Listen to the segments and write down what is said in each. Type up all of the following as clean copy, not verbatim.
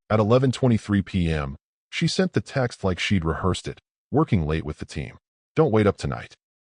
At 11:23 p.m., she sent the text like she'd rehearsed it, working late with the team. Don't wait up tonight.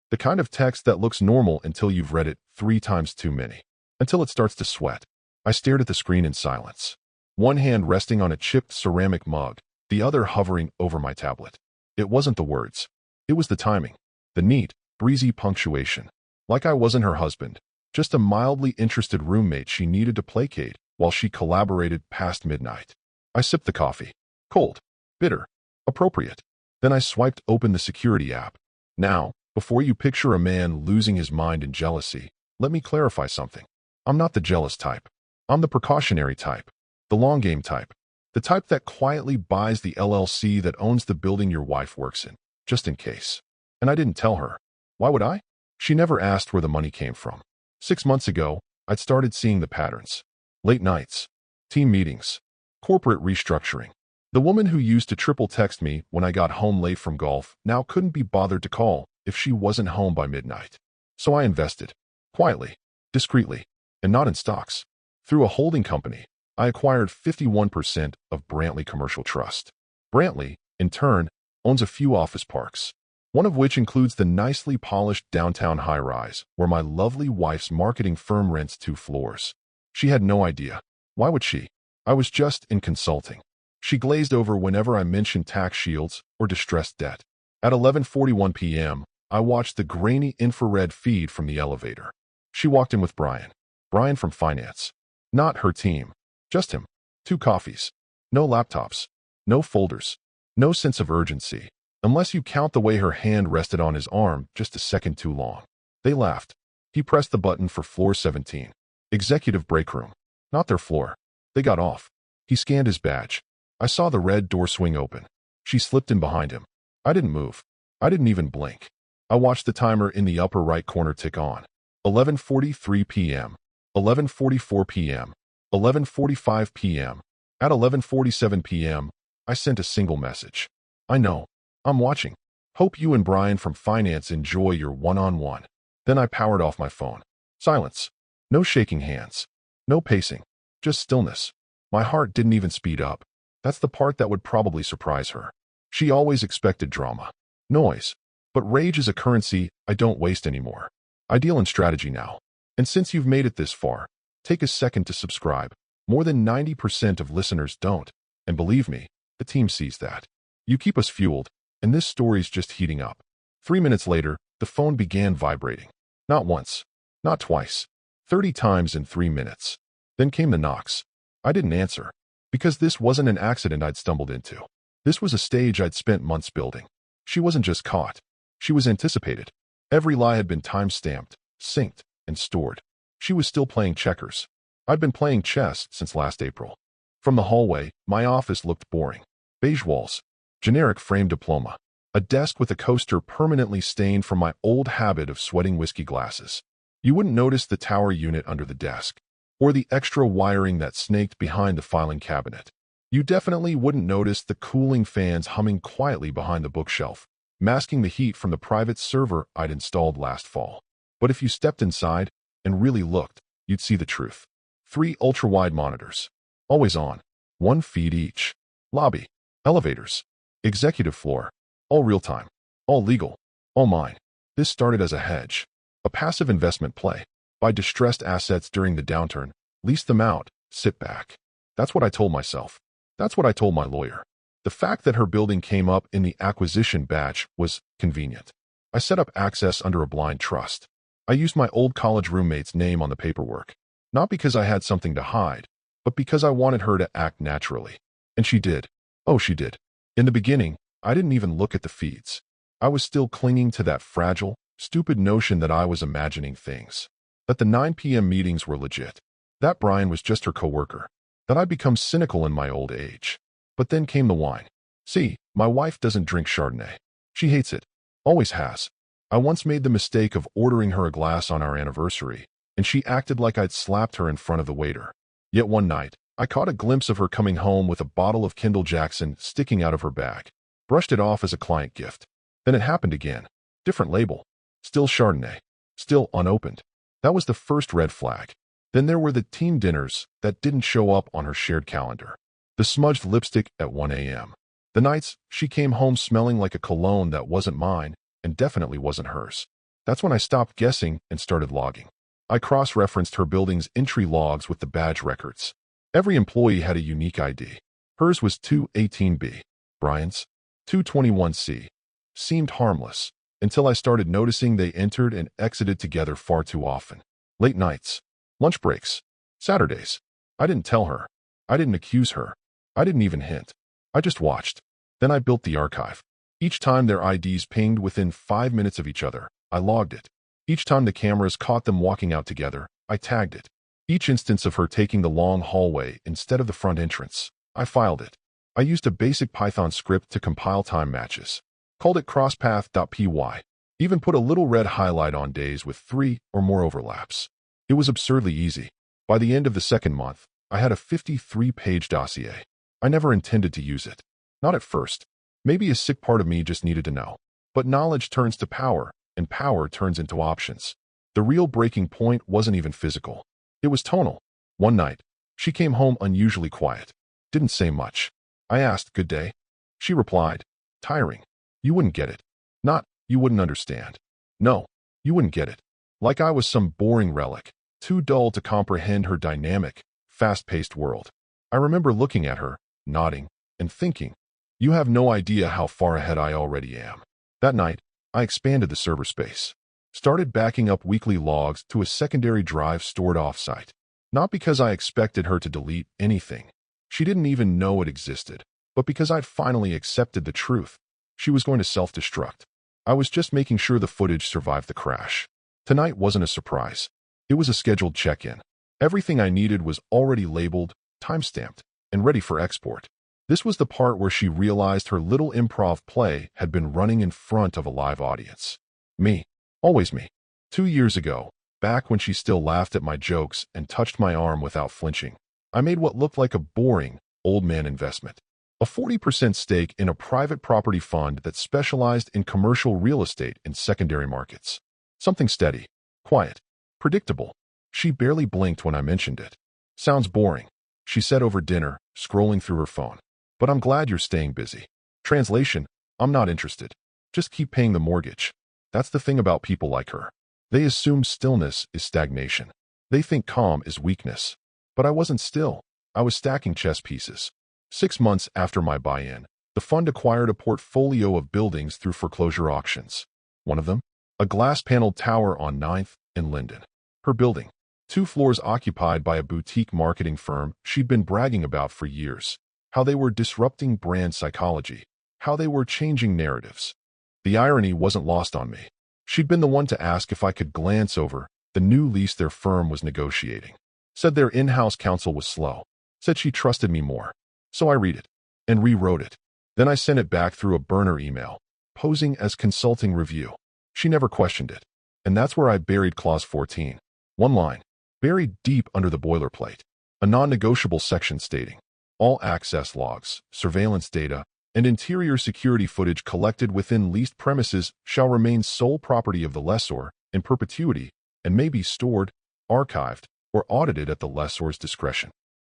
The kind of text that looks normal until you've read it 3 times too many. Until it starts to sweat. I stared at the screen in silence. One hand resting on a chipped ceramic mug, the other hovering over my tablet. It wasn't the words. It was the timing. The neat, breezy punctuation. Like I wasn't her husband, just a mildly interested roommate she needed to placate while she collaborated past midnight. I sipped the coffee. Cold. Bitter. Appropriate. Then I swiped open the security app. Now, before you picture a man losing his mind in jealousy, let me clarify something. I'm not the jealous type. I'm the precautionary type. The long game type. The type that quietly buys the LLC that owns the building your wife works in, just in case. And I didn't tell her. Why would I? She never asked where the money came from. 6 months ago, I'd started seeing the patterns. Late nights. Team meetings. Corporate restructuring. The woman who used to triple text me when I got home late from golf now couldn't be bothered to call if she wasn't home by midnight. So I invested. Quietly. Discreetly. And not in stocks. Through a holding company, I acquired 51% of Brantley Commercial Trust. Brantley, in turn, owns a few office parks, one of which includes the nicely polished downtown high-rise where my lovely wife's marketing firm rents 2 floors. She had no idea. Why would she? I was just in consulting. She glazed over whenever I mentioned tax shields or distressed debt. At 11:41 p.m., I watched the grainy infrared feed from the elevator. She walked in with Brian. Brian from finance. Not her team. Just him. 2 coffees. No laptops. No folders. No sense of urgency. Unless you count the way her hand rested on his arm just a second too long. They laughed. He pressed the button for floor 17. Executive break room. Not their floor. They got off. He scanned his badge. I saw the red door swing open. She slipped in behind him. I didn't move. I didn't even blink. I watched the timer in the upper right corner tick on. 11:43 p.m. 11:44 p.m. 11:45 p.m. At 11:47 p.m., I sent a single message. I know. I'm watching. Hope you and Brian from finance enjoy your one-on-one. Then I powered off my phone. Silence. No shaking hands. No pacing. Just stillness. My heart didn't even speed up. That's the part that would probably surprise her. She always expected drama. Noise. But rage is a currency I don't waste anymore. I deal in strategy now. And since you've made it this far, take a second to subscribe. More than 90% of listeners don't. And believe me, the team sees that. You keep us fueled, and this story's just heating up. 3 minutes later, the phone began vibrating. Not once. Not twice. 30 times in 3 minutes. Then came the knocks. I didn't answer. Because this wasn't an accident I'd stumbled into. This was a stage I'd spent months building. She wasn't just caught. She was anticipated. Every lie had been time-stamped, synced, and stored. She was still playing checkers. I'd been playing chess since last April. From the hallway, my office looked boring. Beige walls. Generic framed diploma. A desk with a coaster permanently stained from my old habit of sweating whiskey glasses. You wouldn't notice the tower unit under the desk, or the extra wiring that snaked behind the filing cabinet. You definitely wouldn't notice the cooling fans humming quietly behind the bookshelf, masking the heat from the private server I'd installed last fall. But if you stepped inside and really looked, you'd see the truth. 3 ultra-wide monitors. Always on. 1 feed each. Lobby. Elevators. Executive floor. All real-time. All legal. All mine. This started as a hedge. A passive investment play. Buy distressed assets during the downturn. Lease them out. Sit back. That's what I told myself. That's what I told my lawyer. The fact that her building came up in the acquisition batch was convenient. I set up access under a blind trust. I used my old college roommate's name on the paperwork. Not because I had something to hide, but because I wanted her to act naturally. And she did. Oh, she did. In the beginning, I didn't even look at the feeds. I was still clinging to that fragile, stupid notion that I was imagining things. That the 9 p.m. meetings were legit. That Brian was just her coworker. That I'd become cynical in my old age. But then came the wine. See, my wife doesn't drink Chardonnay. She hates it. Always has. I once made the mistake of ordering her a glass on our anniversary, and she acted like I'd slapped her in front of the waiter. Yet one night, I caught a glimpse of her coming home with a bottle of Kendall Jackson sticking out of her bag. Brushed it off as a client gift. Then it happened again. Different label. Still Chardonnay. Still unopened. That was the first red flag. Then there were the team dinners that didn't show up on her shared calendar. The smudged lipstick at 1 a.m. The nights she came home smelling like a cologne that wasn't mine and definitely wasn't hers. That's when I stopped guessing and started logging. I cross-referenced her building's entry logs with the badge records. Every employee had a unique ID. Hers was 218B. Brian's, 221C. Seemed harmless, until I started noticing they entered and exited together far too often. Late nights, lunch breaks, Saturdays. I didn't tell her. I didn't accuse her. I didn't even hint. I just watched. Then I built the archive. Each time their IDs pinged within 5 minutes of each other, I logged it. Each time the cameras caught them walking out together, I tagged it. Each instance of her taking the long hallway instead of the front entrance, I filed it. I used a basic Python script to compile time matches. Called it crosspath.py. Even put a little red highlight on days with 3 or more overlaps. It was absurdly easy. By the end of the second month, I had a 53-page dossier. I never intended to use it. Not at first. Maybe a sick part of me just needed to know. But knowledge turns to power, and power turns into options. The real breaking point wasn't even physical. It was tonal. One night, she came home unusually quiet. Didn't say much. I asked, "Good day?" She replied, "Tiring. You wouldn't get it. Not, you wouldn't understand. No, you wouldn't get it." Like I was some boring relic, too dull to comprehend her dynamic, fast-paced world. I remember looking at her, nodding, and thinking, you have no idea how far ahead I already am. That night, I expanded the server space. Started backing up weekly logs to a secondary drive stored off-site. Not because I expected her to delete anything. She didn't even know it existed. But because I'd finally accepted the truth. She was going to self-destruct. I was just making sure the footage survived the crash. Tonight wasn't a surprise. It was a scheduled check-in. Everything I needed was already labeled, time-stamped, and ready for export. This was the part where she realized her little improv play had been running in front of a live audience. Me. Always me. 2 years ago, back when she still laughed at my jokes and touched my arm without flinching, I made what looked like a boring, old man investment. A 40% stake in a private property fund that specialized in commercial real estate in secondary markets. Something steady, quiet, predictable. She barely blinked when I mentioned it. Sounds boring, she said over dinner, scrolling through her phone. But I'm glad you're staying busy. Translation, I'm not interested. Just keep paying the mortgage. That's the thing about people like her. They assume stillness is stagnation. They think calm is weakness. But I wasn't still. I was stacking chess pieces. 6 months after my buy-in, the fund acquired a portfolio of buildings through foreclosure auctions. One of them, a glass-paneled tower on 9th and Linden. Her building, 2 floors occupied by a boutique marketing firm she'd been bragging about for years. How they were disrupting brand psychology. How they were changing narratives. The irony wasn't lost on me. She'd been the one to ask if I could glance over the new lease their firm was negotiating. Said their in-house counsel was slow. Said she trusted me more. So I read it and rewrote it. Then I sent it back through a burner email, posing as consulting review. She never questioned it. And that's where I buried Clause 14. One line, buried deep under the boilerplate. A non-negotiable section stating, all access logs, surveillance data, and interior security footage collected within leased premises shall remain sole property of the lessor in perpetuity and may be stored, archived, or audited at the lessor's discretion.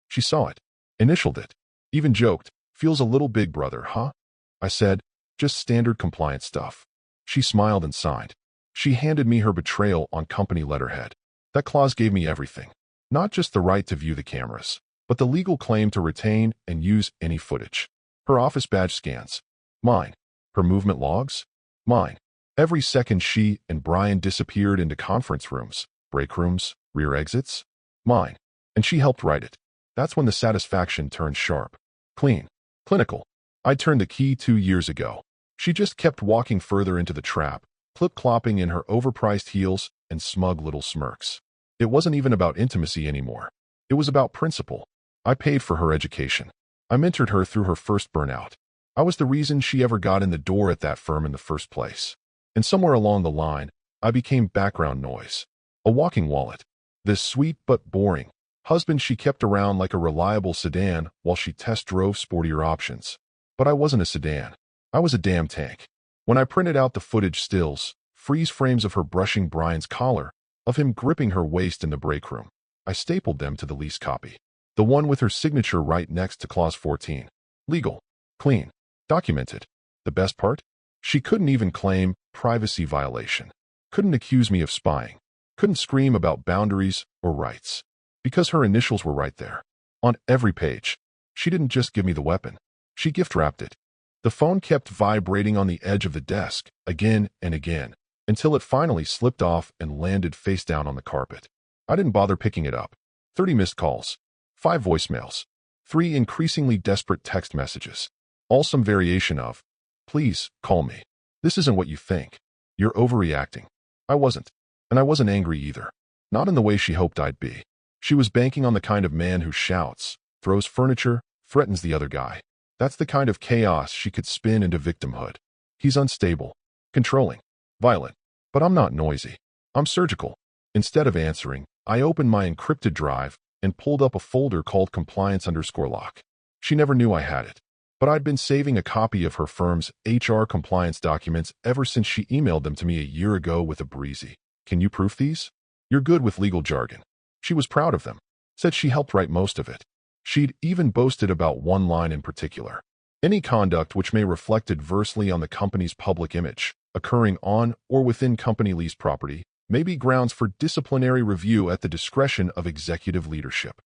She saw it, initialed it, even joked, feels a little big brother, huh? I said, just standard compliance stuff. She smiled and signed. She handed me her betrayal on company letterhead. That clause gave me everything. Not just the right to view the cameras, but the legal claim to retain and use any footage. Her office badge scans. Mine. Her movement logs. Mine. Every second she and Brian disappeared into conference rooms, break rooms, rear exits. Mine. And she helped write it. That's when the satisfaction turned sharp. Clean. Clinical. I turned the key 2 years ago. She just kept walking further into the trap, clip-clopping in her overpriced heels and smug little smirks. It wasn't even about intimacy anymore. It was about principle. I paid for her education. I mentored her through her first burnout. I was the reason she ever got in the door at that firm in the first place. And somewhere along the line, I became background noise. A walking wallet. This sweet but boring husband she kept around like a reliable sedan while she test drove sportier options. But I wasn't a sedan. I was a damn tank. When I printed out the footage stills, freeze frames of her brushing Brian's collar, of him gripping her waist in the break room, I stapled them to the lease copy. The one with her signature right next to Clause 14. Legal. Clean. Documented. The best part? She couldn't even claim privacy violation. Couldn't accuse me of spying. Couldn't scream about boundaries or rights. Because her initials were right there. On every page. She didn't just give me the weapon. She gift-wrapped it. The phone kept vibrating on the edge of the desk, again and again, until it finally slipped off and landed face down on the carpet. I didn't bother picking it up. 30 missed calls. 5 voicemails. 3 increasingly desperate text messages. All some variation of, "Please, call me. This isn't what you think. You're overreacting." I wasn't. And I wasn't angry either. Not in the way she hoped I'd be. She was banking on the kind of man who shouts, throws furniture, threatens the other guy. That's the kind of chaos she could spin into victimhood. He's unstable, controlling, violent. But I'm not noisy. I'm surgical. Instead of answering, I opened my encrypted drive and pulled up a folder called compliance_lock. She never knew I had it. But I'd been saving a copy of her firm's HR compliance documents ever since she emailed them to me a year ago with a breezy, "Can you proof these? You're good with legal jargon." She was proud of them. Said she helped write most of it. She'd even boasted about one line in particular. Any conduct which may reflect adversely on the company's public image, occurring on or within company leased property, may be grounds for disciplinary review at the discretion of executive leadership.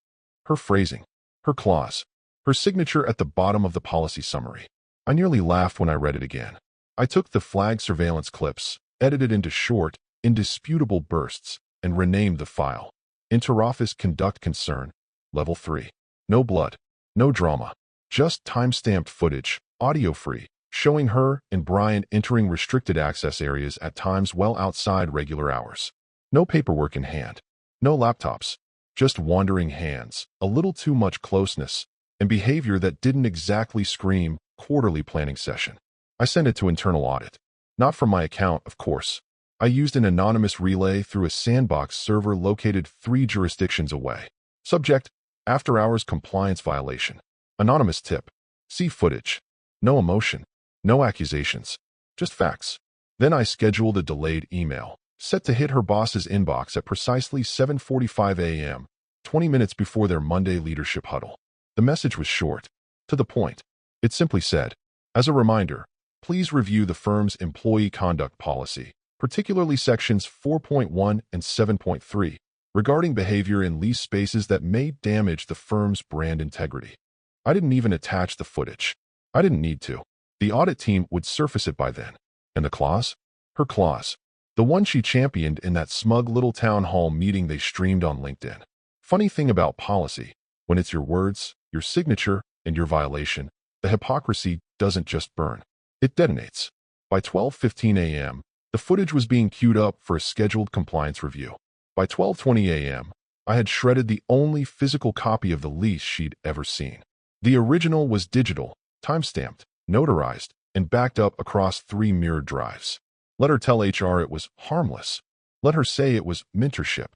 Her phrasing, her clause, her signature at the bottom of the policy summary. I nearly laughed when I read it again. I took the flag surveillance clips, edited into short, indisputable bursts, and renamed the file. Interoffice Conduct Concern, Level 3. No blood, no drama, just time-stamped footage, audio-free, showing her and Brian entering restricted access areas at times well outside regular hours. No paperwork in hand, no laptops, just wandering hands, a little too much closeness, and behavior that didn't exactly scream quarterly planning session. I sent it to internal audit. Not from my account, of course. I used an anonymous relay through a sandbox server located 3 jurisdictions away. Subject, after-hours compliance violation. Anonymous tip. See footage. No emotion. No accusations. Just facts. Then I scheduled a delayed email, set to hit her boss's inbox at precisely 7:45 a.m., 20 minutes before their Monday leadership huddle. The message was short, to the point. It simply said, "As a reminder, please review the firm's employee conduct policy, particularly sections 4.1 and 7.3, regarding behavior in lease spaces that may damage the firm's brand integrity." I didn't even attach the footage. I didn't need to. The audit team would surface it by then. And the clause? Her clause. The one she championed in that smug little town hall meeting they streamed on LinkedIn. Funny thing about policy, when it's your words, your signature, and your violation, the hypocrisy doesn't just burn. It detonates. By 12:15 a.m., the footage was being queued up for a scheduled compliance review. By 12:20 a.m., I had shredded the only physical copy of the lease she'd ever seen. The original was digital, time-stamped, notarized, and backed up across 3 mirrored drives. Let her tell HR it was harmless. Let her say it was mentorship.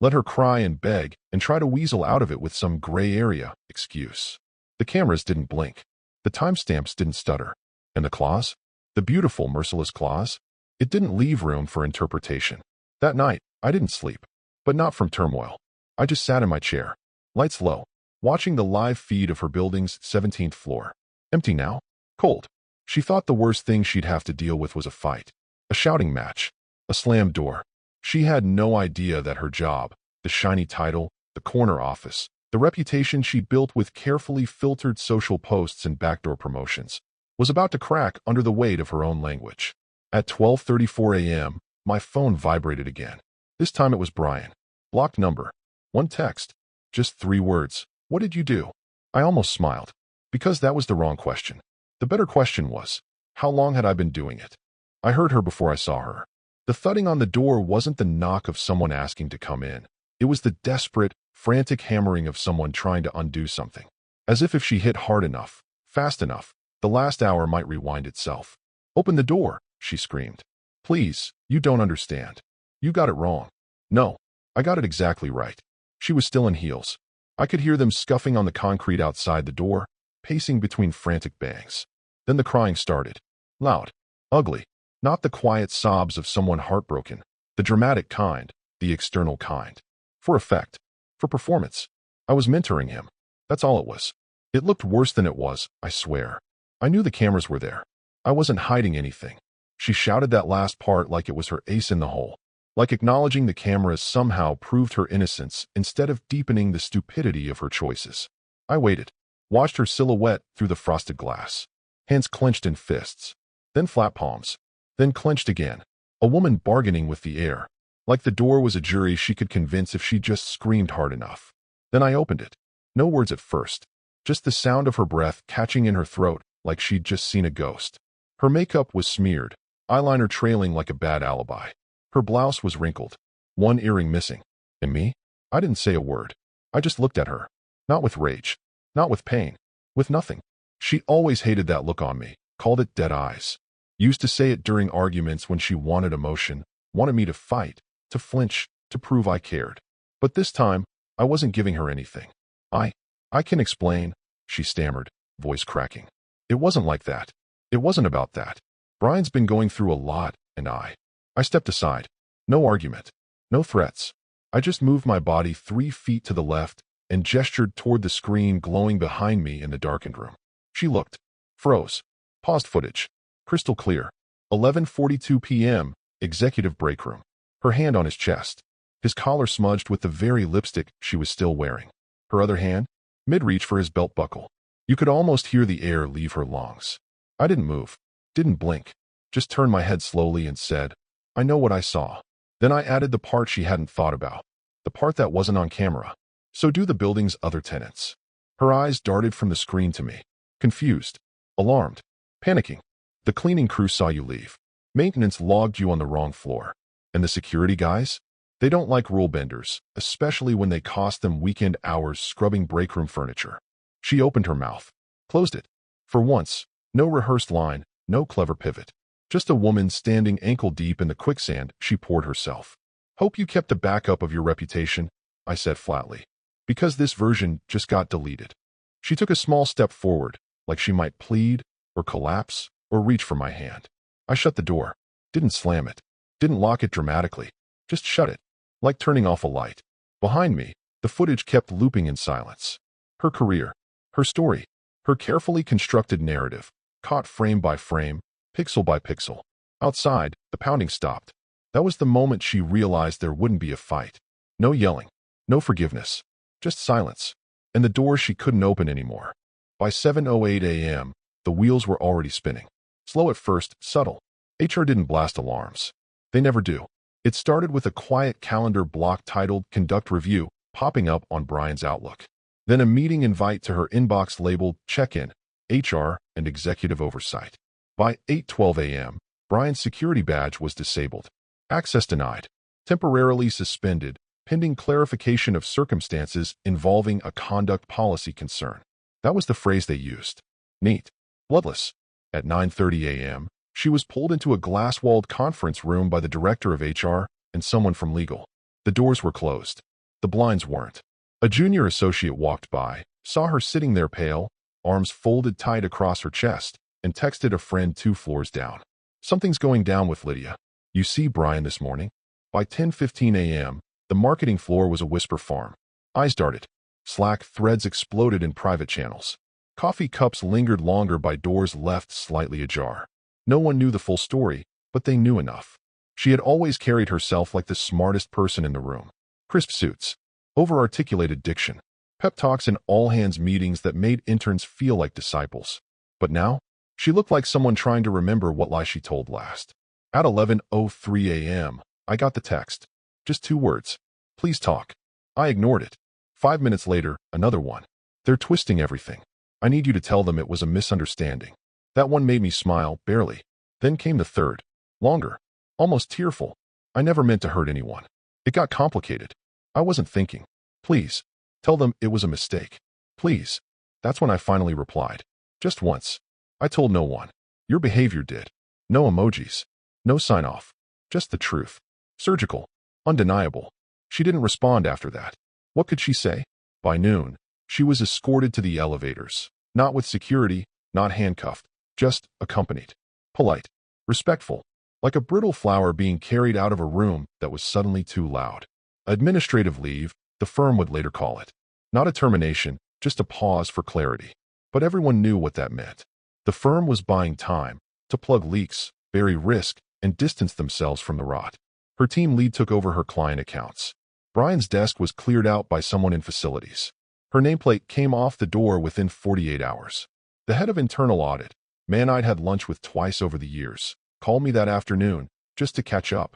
Let her cry and beg and try to weasel out of it with some gray area excuse. The cameras didn't blink. The timestamps didn't stutter. And the clause? The beautiful, merciless clause? It didn't leave room for interpretation. That night, I didn't sleep. But not from turmoil. I just sat in my chair, lights low, watching the live feed of her building's 17th floor. Empty now. Cold. She thought the worst thing she'd have to deal with was a fight. A shouting match. A slammed door. She had no idea that her job, the shiny title, the corner office, the reputation she'd built with carefully filtered social posts and backdoor promotions, was about to crack under the weight of her own language. At 12:34 a.m., my phone vibrated again. This time it was Brian. Blocked number. One text. Just 3 words. "What did you do?" I almost smiled. Because that was the wrong question. The better question was, how long had I been doing it? I heard her before I saw her. The thudding on the door wasn't the knock of someone asking to come in. It was the desperate, frantic hammering of someone trying to undo something. As if she hit hard enough, fast enough, the last hour might rewind itself. "Open the door," she screamed. "Please, you don't understand. You got it wrong." No, I got it exactly right. She was still in heels. I could hear them scuffing on the concrete outside the door, pacing between frantic bangs. Then the crying started. Loud. Ugly. Not the quiet sobs of someone heartbroken. The dramatic kind. The external kind. For effect. For performance. I was mentoring him. That's all it was. It looked worse than it was, I swear. I knew the cameras were there. I wasn't hiding anything. She shouted that last part like it was her ace in the hole. Like acknowledging the cameras somehow proved her innocence instead of deepening the stupidity of her choices. I waited, watched her silhouette through the frosted glass. Hands clenched in fists, then flat palms, then clenched again. A woman bargaining with the air, like the door was a jury she could convince if she just screamed hard enough. Then I opened it. No words at first, just the sound of her breath catching in her throat like she'd just seen a ghost. Her makeup was smeared, eyeliner trailing like a bad alibi. Her blouse was wrinkled, one earring missing. And me? I didn't say a word. I just looked at her. Not with rage, not with pain, with nothing. She always hated that look on me, called it dead eyes. Used to say it during arguments when she wanted emotion, wanted me to fight, to flinch, to prove I cared. But this time, I wasn't giving her anything. I can explain, she stammered, voice cracking. It wasn't like that. It wasn't about that. Brian's been going through a lot, and I stepped aside. No argument. No threats. I just moved my body 3 feet to the left and gestured toward the screen glowing behind me in the darkened room. She looked, froze, paused footage. Crystal clear. 11:42 p.m., executive break room. Her hand on his chest. His collar smudged with the very lipstick she was still wearing. Her other hand, mid-reach for his belt buckle. You could almost hear the air leave her lungs. I didn't move, didn't blink, just turned my head slowly and said, I know what I saw. Then I added the part she hadn't thought about, the part that wasn't on camera. So do the building's other tenants. Her eyes darted from the screen to me, confused, alarmed, panicking. The cleaning crew saw you leave. Maintenance logged you on the wrong floor. And the security guys? They don't like rule benders, especially when they cost them weekend hours scrubbing breakroom furniture. She opened her mouth, closed it. For once, no rehearsed line, no clever pivot. Just a woman standing ankle-deep in the quicksand she poured herself. Hope you kept a backup of your reputation, I said flatly. Because this version just got deleted. She took a small step forward, like she might plead, or collapse, or reach for my hand. I shut the door. Didn't slam it. Didn't lock it dramatically. Just shut it. Like turning off a light. Behind me, the footage kept looping in silence. Her career. Her story. Her carefully constructed narrative. Caught frame by frame, pixel by pixel. Outside, the pounding stopped. That was the moment she realized there wouldn't be a fight. No yelling. No forgiveness. Just silence. And the door she couldn't open anymore. By 7:08 a.m., the wheels were already spinning. Slow at first, subtle. HR didn't blast alarms. They never do. It started with a quiet calendar block titled Conduct Review popping up on Brian's Outlook. Then a meeting invite to her inbox labeled Check-in, HR, and Executive Oversight. By 8:12 a.m., Brian's security badge was disabled. Access denied. Temporarily suspended, pending clarification of circumstances involving a conduct policy concern. That was the phrase they used. Neat. Bloodless. At 9:30 a.m., she was pulled into a glass-walled conference room by the director of HR and someone from legal. The doors were closed. The blinds weren't. A junior associate walked by, saw her sitting there pale, arms folded tight across her chest, and texted a friend 2 floors down. Something's going down with Lydia. You see Brian this morning? By 10:15 a.m., the marketing floor was a whisper farm. Eyes darted. Slack threads exploded in private channels. Coffee cups lingered longer by doors left slightly ajar. No one knew the full story, but they knew enough. She had always carried herself like the smartest person in the room. Crisp suits, over-articulated diction, pep talks in all-hands meetings that made interns feel like disciples. But now, she looked like someone trying to remember what lie she told last. At 11:03 a.m., I got the text. Just 2 words. Please talk. I ignored it. 5 minutes later, another one. They're twisting everything. I need you to tell them it was a misunderstanding. That one made me smile, barely. Then came the third. Longer. Almost tearful. I never meant to hurt anyone. It got complicated. I wasn't thinking. Please. Tell them it was a mistake. Please. That's when I finally replied. Just once. I told no one. Your behavior did. No emojis. No sign-off. Just the truth. Surgical. Undeniable. She didn't respond after that. What could she say? By noon, she was escorted to the elevators. Not with security, not handcuffed. Just accompanied. Polite. Respectful. Like a brittle flower being carried out of a room that was suddenly too loud. Administrative leave, the firm would later call it. Not a termination, just a pause for clarity. But everyone knew what that meant. The firm was buying time to plug leaks, bury risk, and distance themselves from the rot. Her team lead took over her client accounts. Brian's desk was cleared out by someone in facilities. Her nameplate came off the door within 48 hours. The head of internal audit, man I'd had lunch with twice over the years, called me that afternoon just to catch up.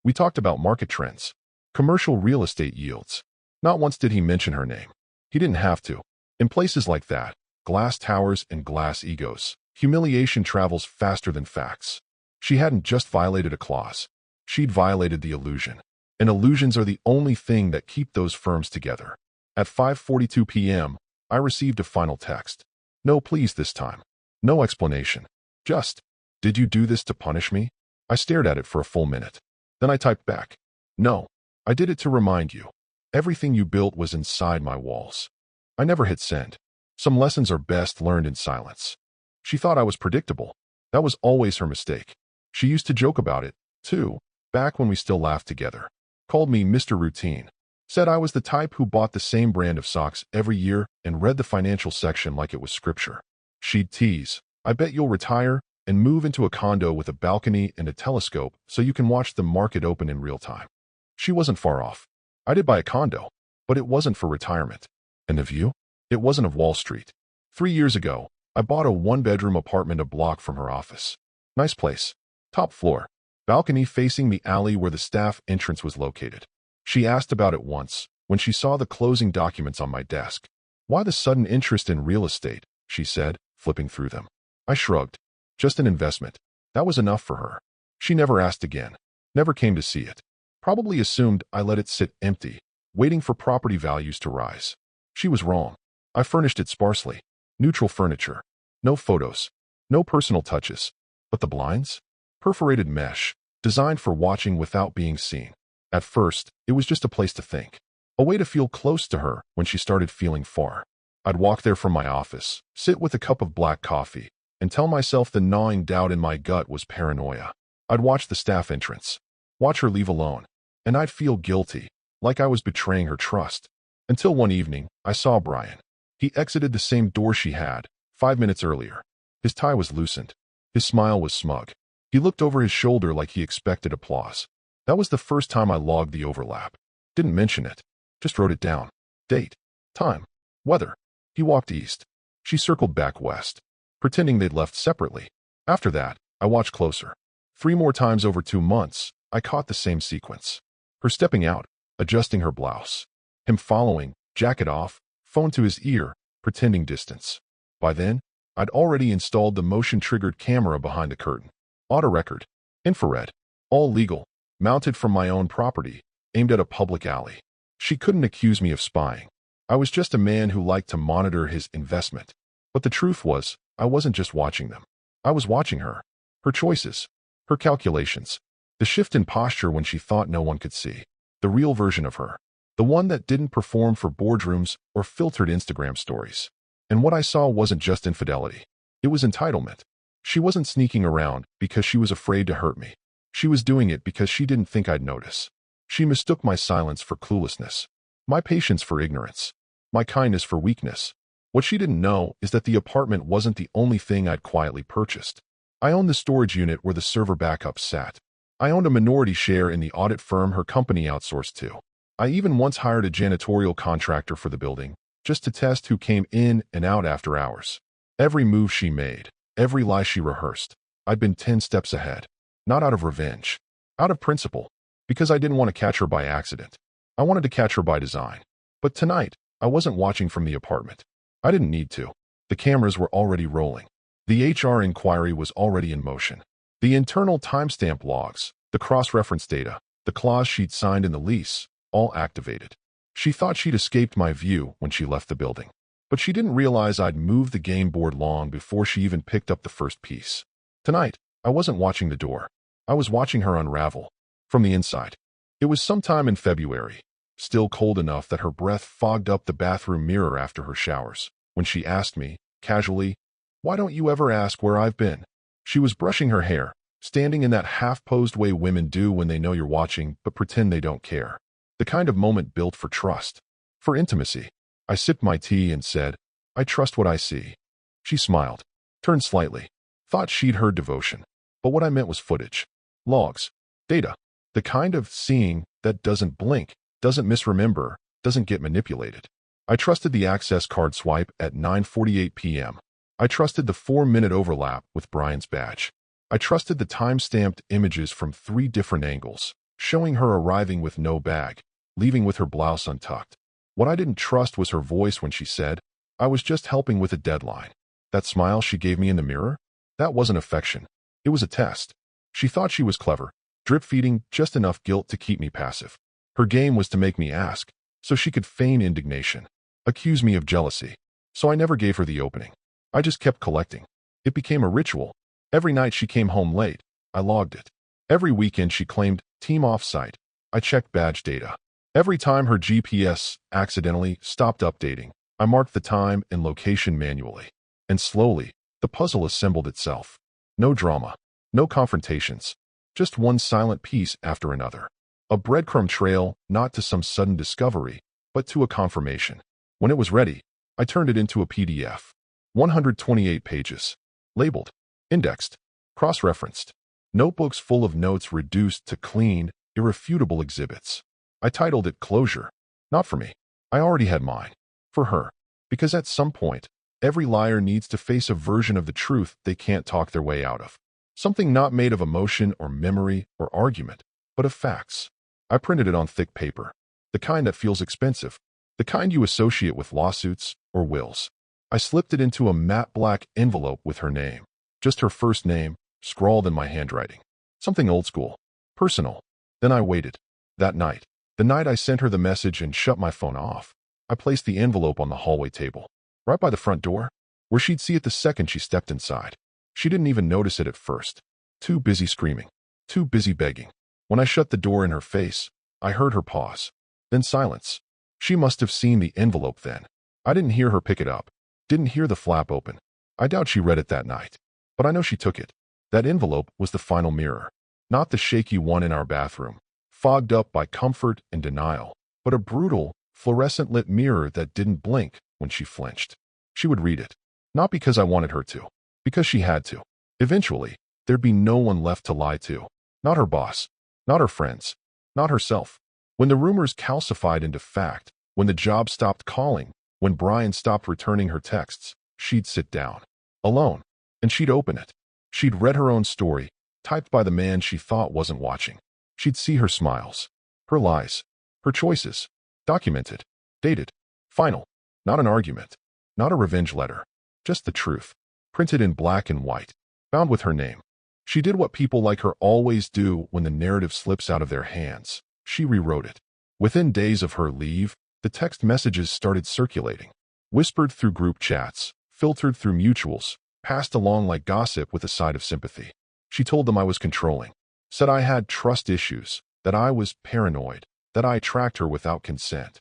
We talked about market trends, commercial real estate yields. Not once did he mention her name. He didn't have to. In places like that, glass towers and glass egos, humiliation travels faster than facts. She hadn't just violated a clause. She'd violated the illusion. And illusions are the only thing that keep those firms together. At 5:42 p.m., I received a final text. No please this time. No explanation. Just, did you do this to punish me? I stared at it for a full minute. Then I typed back. No, I did it to remind you. Everything you built was inside my walls. I never hit send. Some lessons are best learned in silence. She thought I was predictable. That was always her mistake. She used to joke about it, too, back when we still laughed together. Called me Mr. Routine. Said I was the type who bought the same brand of socks every year and read the financial section like it was scripture. She'd tease, I bet you'll retire and move into a condo with a balcony and a telescope so you can watch the market open in real time. She wasn't far off. I did buy a condo, but it wasn't for retirement. And the view? It wasn't of Wall Street. 3 years ago, I bought a one-bedroom apartment a block from her office. Nice place. Top floor. Balcony facing the alley where the staff entrance was located. She asked about it once, when she saw the closing documents on my desk. Why the sudden interest in real estate? She said, flipping through them. I shrugged. Just an investment. That was enough for her. She never asked again. Never came to see it. Probably assumed I let it sit empty, waiting for property values to rise. She was wrong. I furnished it sparsely. Neutral furniture. No photos. No personal touches. But the blinds? Perforated mesh, designed for watching without being seen. At first, it was just a place to think. A way to feel close to her when she started feeling far. I'd walk there from my office, sit with a cup of black coffee, and tell myself the gnawing doubt in my gut was paranoia. I'd watch the staff entrance. Watch her leave alone. And I'd feel guilty, like I was betraying her trust. Until one evening, I saw Brian. He exited the same door she had, 5 minutes earlier. His tie was loosened. His smile was smug. He looked over his shoulder like he expected applause. That was the first time I logged the overlap. Didn't mention it. Just wrote it down. Date. Time. Weather. He walked east. She circled back west, pretending they'd left separately. After that, I watched closer. 3 more times over 2 months, I caught the same sequence. Her stepping out, adjusting her blouse. Him following, jacket off, phone to his ear, pretending distance. By then, I'd already installed the motion-triggered camera behind the curtain. Auto record. Infrared. All legal. Mounted from my own property, aimed at a public alley. She couldn't accuse me of spying. I was just a man who liked to monitor his investment. But the truth was, I wasn't just watching them. I was watching her. Her choices. Her calculations. The shift in posture when she thought no one could see. The real version of her. The one that didn't perform for boardrooms or filtered Instagram stories. And what I saw wasn't just infidelity. It was entitlement. She wasn't sneaking around because she was afraid to hurt me. She was doing it because she didn't think I'd notice. She mistook my silence for cluelessness. My patience for ignorance. My kindness for weakness. What she didn't know is that the apartment wasn't the only thing I'd quietly purchased. I owned the storage unit where the server backup sat. I owned a minority share in the audit firm her company outsourced to. I even once hired a janitorial contractor for the building, just to test who came in and out after hours. Every move she made, every lie she rehearsed, I'd been 10 steps ahead. Not out of revenge. Out of principle. Because I didn't want to catch her by accident. I wanted to catch her by design. But tonight, I wasn't watching from the apartment. I didn't need to. The cameras were already rolling. The HR inquiry was already in motion. The internal timestamp logs, the cross-reference data, the clause she'd signed in the lease, all activated. She thought she'd escaped my view when she left the building. But she didn't realize I'd moved the game board long before she even picked up the first piece. Tonight, I wasn't watching the door. I was watching her unravel. From the inside. It was sometime in February, still cold enough that her breath fogged up the bathroom mirror after her showers, when she asked me, casually, "Why don't you ever ask where I've been?" She was brushing her hair, standing in that half-posed way women do when they know you're watching but pretend they don't care. The kind of moment built for trust. For intimacy. I sipped my tea and said, I trust what I see. She smiled, turned slightly, thought she'd heard devotion. But what I meant was footage. Logs. Data. The kind of seeing that doesn't blink, doesn't misremember, doesn't get manipulated. I trusted the access card swipe at 9:48 p.m. I trusted the 4-minute overlap with Brian's badge. I trusted the time-stamped images from 3 different angles, showing her arriving with no bag, leaving with her blouse untucked. What I didn't trust was her voice when she said, I was just helping with a deadline. That smile she gave me in the mirror? That wasn't affection. It was a test. She thought she was clever, drip-feeding just enough guilt to keep me passive. Her game was to make me ask, so she could feign indignation, accuse me of jealousy. So I never gave her the opening. I just kept collecting. It became a ritual. Every night she came home late, I logged it. Every weekend she claimed team off-site. I checked badge data. Every time her GPS accidentally stopped updating, I marked the time and location manually. And slowly, the puzzle assembled itself. No drama, no confrontations, just one silent piece after another. A breadcrumb trail, not to some sudden discovery, but to a confirmation. When it was ready, I turned it into a PDF. 128 pages. Labeled, indexed, cross-referenced. Notebooks full of notes reduced to clean, irrefutable exhibits. I titled it Closure. Not for me. I already had mine. For her. Because at some point, every liar needs to face a version of the truth they can't talk their way out of. Something not made of emotion or memory or argument, but of facts. I printed it on thick paper. The kind that feels expensive. The kind you associate with lawsuits or wills. I slipped it into a matte black envelope with her name. Just her first name, scrawled in my handwriting. Something old school. Personal. Then I waited. That night. The night I sent her the message and shut my phone off. I placed the envelope on the hallway table. Right by the front door, where she'd see it the second she stepped inside. She didn't even notice it at first. Too busy screaming. Too busy begging. When I shut the door in her face, I heard her pause. Then silence. She must have seen the envelope then. I didn't hear her pick it up. Didn't hear the flap open. I doubt she read it that night. But I know she took it. That envelope was the final mirror. Not the shaky one in our bathroom, fogged up by comfort and denial, but a brutal, fluorescent-lit mirror that didn't blink when she flinched. She would read it. Not because I wanted her to. Because she had to. Eventually, there'd be no one left to lie to. Not her boss. Not her friends. Not herself. When the rumors calcified into fact, when the job stopped calling, when Brian stopped returning her texts, she'd sit down. Alone. And she'd open it. She'd read her own story, typed by the man she thought wasn't watching. She'd see her smiles. Her lies. Her choices. Documented. Dated. Final. Not an argument. Not a revenge letter. Just the truth. Printed in black and white. Bound with her name. She did what people like her always do when the narrative slips out of their hands. She rewrote it. Within days of her leave, the text messages started circulating. Whispered through group chats, filtered through mutuals, passed along like gossip with a side of sympathy. She told them I was controlling. Said I had trust issues, that I was paranoid, that I tracked her without consent.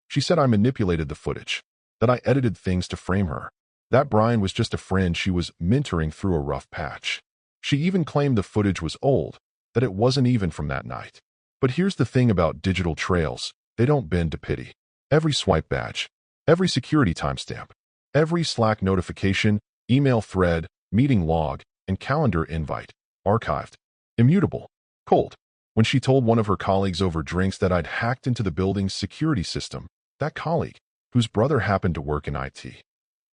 She said I manipulated the footage, that I edited things to frame her, that Brian was just a friend she was mentoring through a rough patch. She even claimed the footage was old, that it wasn't even from that night. But here's the thing about digital trails, they don't bend to pity. Every swipe badge, every security timestamp, every Slack notification, email thread, meeting log, and calendar invite, archived. Immutable. Cold. When she told one of her colleagues over drinks that I'd hacked into the building's security system, that colleague, whose brother happened to work in IT,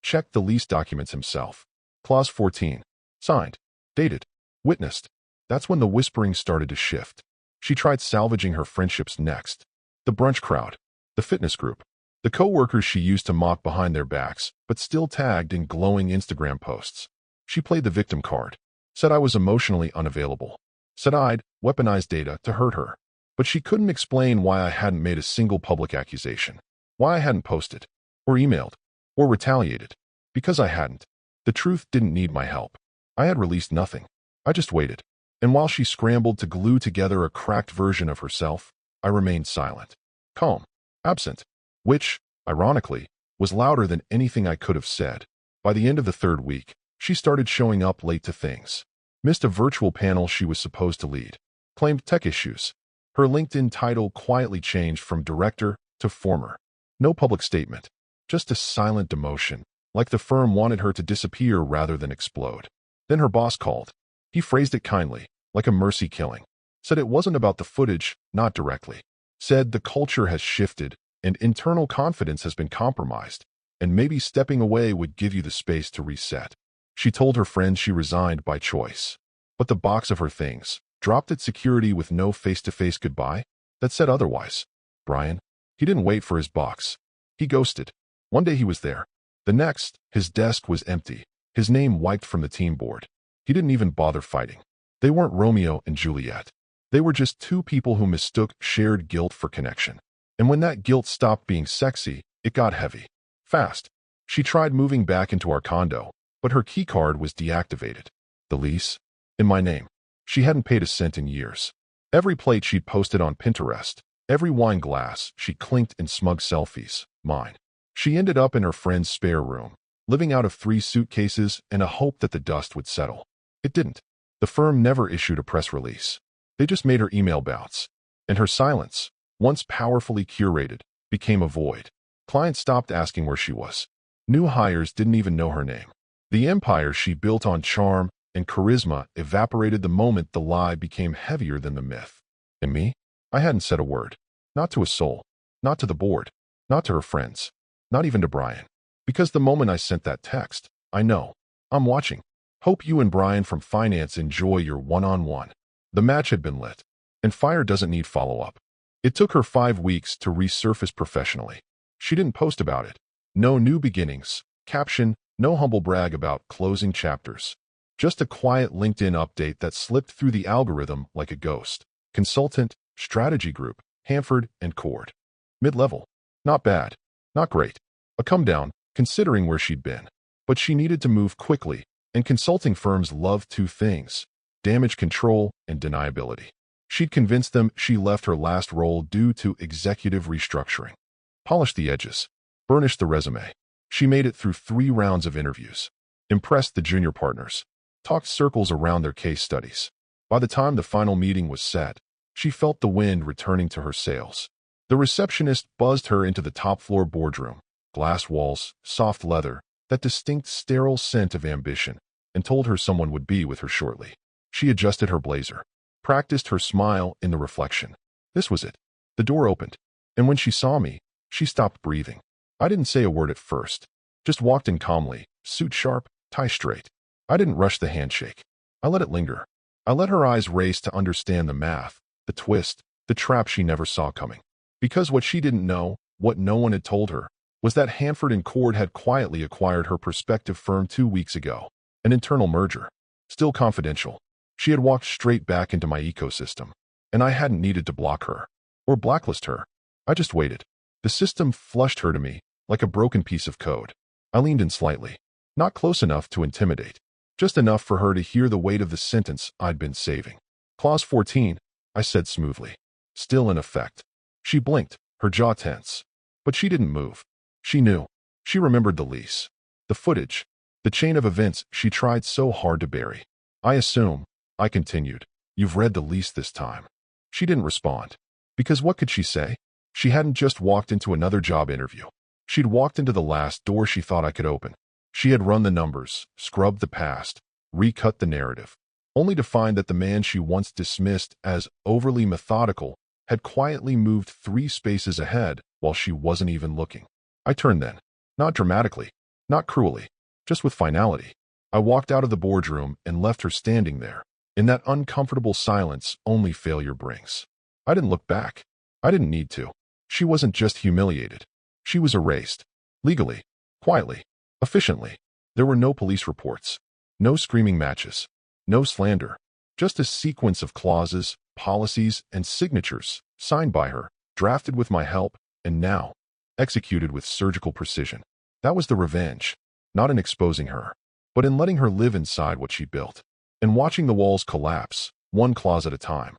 checked the lease documents himself. Clause 14. Signed. Dated. Witnessed. That's when the whispering started to shift. She tried salvaging her friendships next. The brunch crowd. The fitness group. The co-workers she used to mock behind their backs, but still tagged in glowing Instagram posts. She played the victim card. Said I was emotionally unavailable. Said I'd weaponized data to hurt her. But she couldn't explain why I hadn't made a single public accusation. Why I hadn't posted, or emailed, or retaliated. Because I hadn't. The truth didn't need my help. I had released nothing. I just waited. And while she scrambled to glue together a cracked version of herself, I remained silent. Calm. Absent. Which, ironically, was louder than anything I could have said. By the end of the 3rd week, she started showing up late to things. Missed a virtual panel she was supposed to lead. Claimed tech issues. Her LinkedIn title quietly changed from director to former. No public statement. Just a silent demotion, like the firm wanted her to disappear rather than explode. Then her boss called. He phrased it kindly, like a mercy killing. Said it wasn't about the footage, not directly. Said the culture has shifted and internal confidence has been compromised, and maybe stepping away would give you the space to reset. She told her friends she resigned by choice. But the box of her things, dropped at security with no face-to-face goodbye, that said otherwise. Brian, he didn't wait for his box. He ghosted. One day he was there. The next, his desk was empty, his name wiped from the team board. He didn't even bother fighting. They weren't Romeo and Juliet. They were just two people who mistook shared guilt for connection. And when that guilt stopped being sexy, it got heavy. Fast. She tried moving back into our condo, but her keycard was deactivated. The lease? In my name. She hadn't paid a cent in years. Every plate she'd posted on Pinterest, every wine glass she clinked in smug selfies, mine. She ended up in her friend's spare room, living out of 3 suitcases and a hope that the dust would settle. It didn't. The firm never issued a press release. They just made her email bounce. And her silence, once powerfully curated, became a void. Clients stopped asking where she was. New hires didn't even know her name. The empire she built on charm and charisma evaporated the moment the lie became heavier than the myth. And me? I hadn't said a word. Not to a soul. Not to the board. Not to her friends. Not even to Brian. Because the moment I sent that text, I know. I'm watching. Hope you and Brian from finance enjoy your one-on-one. The match had been lit. And fire doesn't need follow-up. It took her 5 weeks to resurface professionally. She didn't post about it. No new beginnings. Caption, no humble brag about closing chapters. Just a quiet LinkedIn update that slipped through the algorithm like a ghost. Consultant, strategy group, Hanford and Cord. Mid-level. Not bad. Not great. A come down, considering where she'd been. But she needed to move quickly, and consulting firms love 2 things: damage control and deniability. She'd convinced them she left her last role due to executive restructuring. Polished the edges. Burnished the resume. She made it through 3 rounds of interviews. Impressed the junior partners. Talked circles around their case studies. By the time the final meeting was set, she felt the wind returning to her sails. The receptionist buzzed her into the top-floor boardroom. Glass walls, soft leather, that distinct sterile scent of ambition, and told her someone would be with her shortly. She adjusted her blazer. Practiced her smile in the reflection. This was it. The door opened, and when she saw me, she stopped breathing. I didn't say a word at first. Just walked in calmly, suit sharp, tie straight. I didn't rush the handshake. I let it linger. I let her eyes race to understand the math, the twist, the trap she never saw coming. Because what she didn't know, what no one had told her, was that Hanford and Cord had quietly acquired her prospective firm 2 weeks ago. An internal merger. Still confidential. She had walked straight back into my ecosystem, and I hadn't needed to block her or blacklist her. I just waited. The system flushed her to me like a broken piece of code. I leaned in slightly, not close enough to intimidate, just enough for her to hear the weight of the sentence I'd been saving. Clause 14, I said smoothly. Still in effect. She blinked, her jaw tense. But she didn't move. She knew. She remembered the lease. The footage. The chain of events she tried so hard to bury. I assume, I continued, you've read the lease this time. She didn't respond. Because what could she say? She hadn't just walked into another job interview. She'd walked into the last door she thought I could open. She had run the numbers, scrubbed the past, recut the narrative, only to find that the man she once dismissed as overly methodical had quietly moved 3 spaces ahead while she wasn't even looking. I turned then. Not dramatically, not cruelly, just with finality. I walked out of the boardroom and left her standing there, in that uncomfortable silence only failure brings. I didn't look back. I didn't need to. She wasn't just humiliated. She was erased. Legally. Quietly. Efficiently. There were no police reports. No screaming matches. No slander. Just a sequence of clauses, policies, and signatures, signed by her, drafted with my help, and now, executed with surgical precision. That was the revenge. Not in exposing her, but in letting her live inside what she built, and watching the walls collapse, 1 clause at a time.